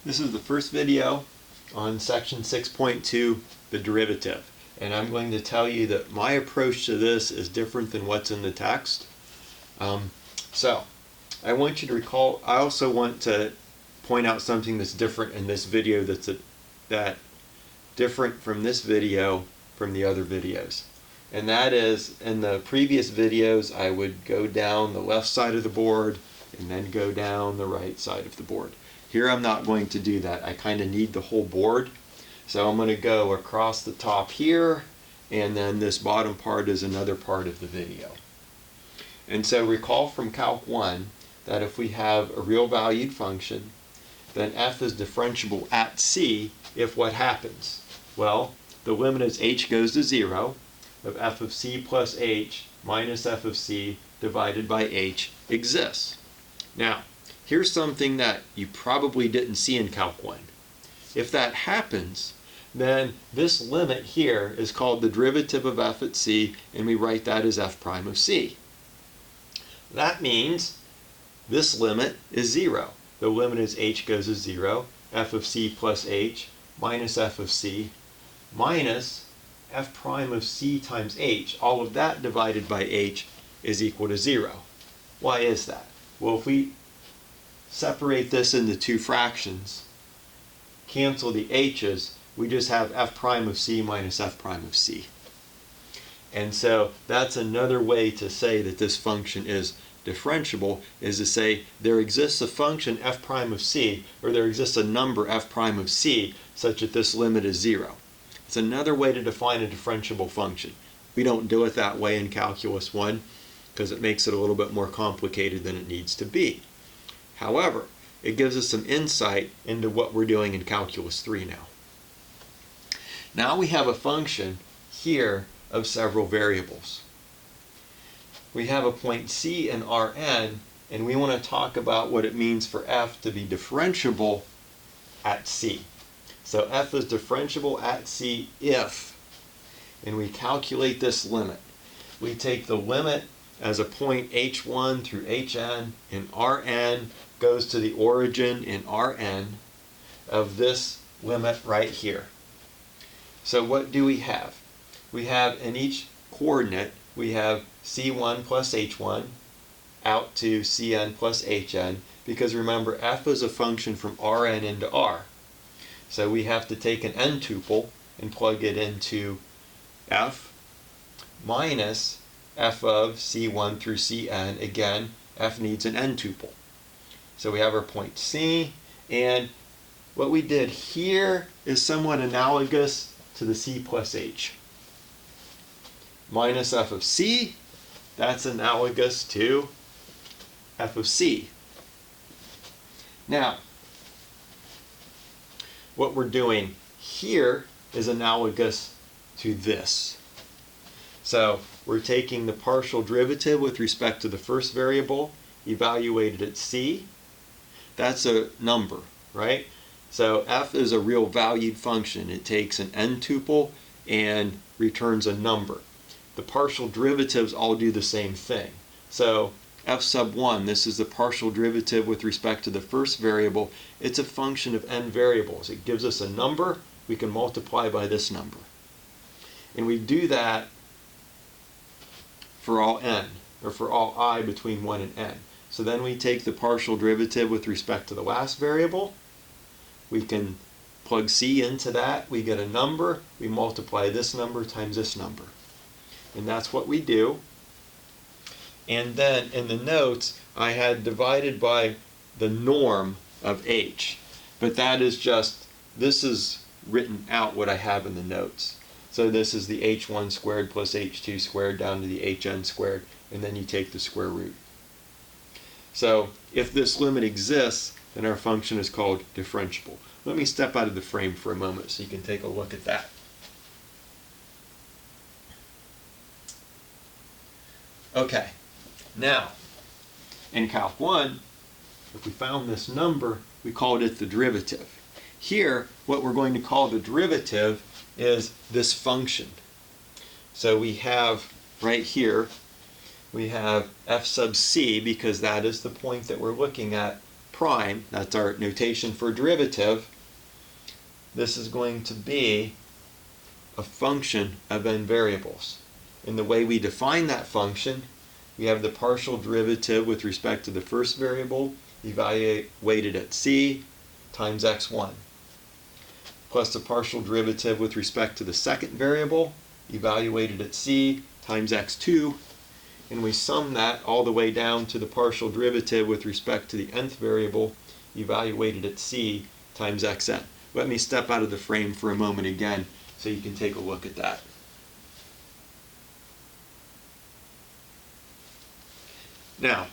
This is the first video on section 6.2, the derivative. And I'm going to tell you that my approach to this is different than what's in the text. So I want you to recall, I also want to point out something that's different in this video that's different from this video from the other videos. And that is, in the previous videos I would go down the left side of the board and then go down the right side of the board. Here I'm not going to do that. I kind of need the whole board. So I'm going to go across the top here, and then this bottom part is another part of the video. And so recall from Calc 1 that if we have a real valued function, then f is differentiable at c if what happens? Well, the limit as h goes to 0 of f of c plus h minus f of c divided by h exists. Now, here's something that you probably didn't see in Calc 1. If that happens, then this limit here is called the derivative of f at c, and we write that as f prime of c. That means this limit is 0. The limit as h goes to 0, f of c plus h minus f of c minus f prime of c times h. All of that divided by h is equal to 0. Why is that? Well, if we separate this into two fractions, cancel the h's, we just have f prime of c minus f prime of c. And so that's another way to say that this function is differentiable, is to say there exists a function f prime of c, or there exists a number f prime of c such that this limit is 0. It's another way to define a differentiable function. We don't do it that way in Calculus 1 because it makes it a little bit more complicated than it needs to be. However, it gives us some insight into what we're doing in Calculus 3 now. Now we have a function here of several variables. We have a point C in Rn, and we want to talk about what it means for f to be differentiable at c. So f is differentiable at c if, and we calculate this limit. We take the limit as a point h1 through hn, and Rn goes to the origin in Rn of this limit right here. So what do we have? We have in each coordinate, we have c1 plus h1 out to cn plus hn, because remember f is a function from Rn into R. So we have to take an n-tuple and plug it into f minus f of c1 through cn. Again, f needs an n-tuple. So we have our point C, and what we did here is somewhat analogous to the c plus h. Minus f of c, that's analogous to f of c. Now, what we're doing here is analogous to this. So we're taking the partial derivative with respect to the first variable, evaluated at c. That's a number, right? So f is a real valued function. It takes an n-tuple and returns a number. The partial derivatives all do the same thing. So f sub 1, this is the partial derivative with respect to the first variable. It's a function of n variables. It gives us a number. We can multiply by this number. And we do that for all n, or for all I between 1 and n. So then we take the partial derivative with respect to the last variable. We can plug c into that. We get a number. We multiply this number times this number. And that's what we do. And then in the notes, I had divided by the norm of h. But that is just, this is written out what I have in the notes. So this is the h1 squared plus h2 squared down to the hn squared, and then you take the square root. So if this limit exists, then our function is called differentiable. Let me step out of the frame for a moment so you can take a look at that. Okay, now in Calc 1, if we found this number, we called it the derivative. Here, what we're going to call the derivative is this function. So we have right here, we have f sub c, because that is the point that we're looking at, prime, that's our notation for derivative, this is going to be a function of n variables. And the way we define that function, we have the partial derivative with respect to the first variable evaluated at c times x1, plus the partial derivative with respect to the second variable evaluated at c times x2, and we sum that all the way down to the partial derivative with respect to the nth variable evaluated at c times xn. Let me step out of the frame for a moment again so you can take a look at that. Now,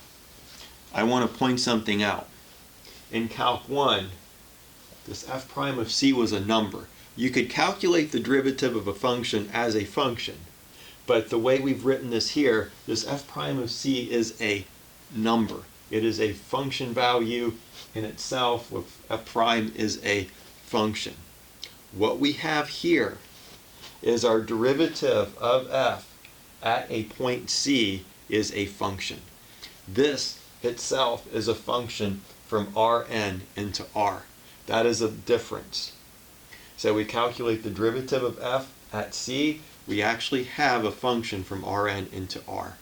I want to point something out. In Calc 1, this f prime of c was a number. You could calculate the derivative of a function as a function, but the way we've written this here, this f prime of c is a number. It is a function value in itself, with f prime is a function. What we have here is our derivative of f at a point c is a function. This itself is a function from Rn into R. That is a difference. So we calculate the derivative of f at c, we actually have a function from Rn into R.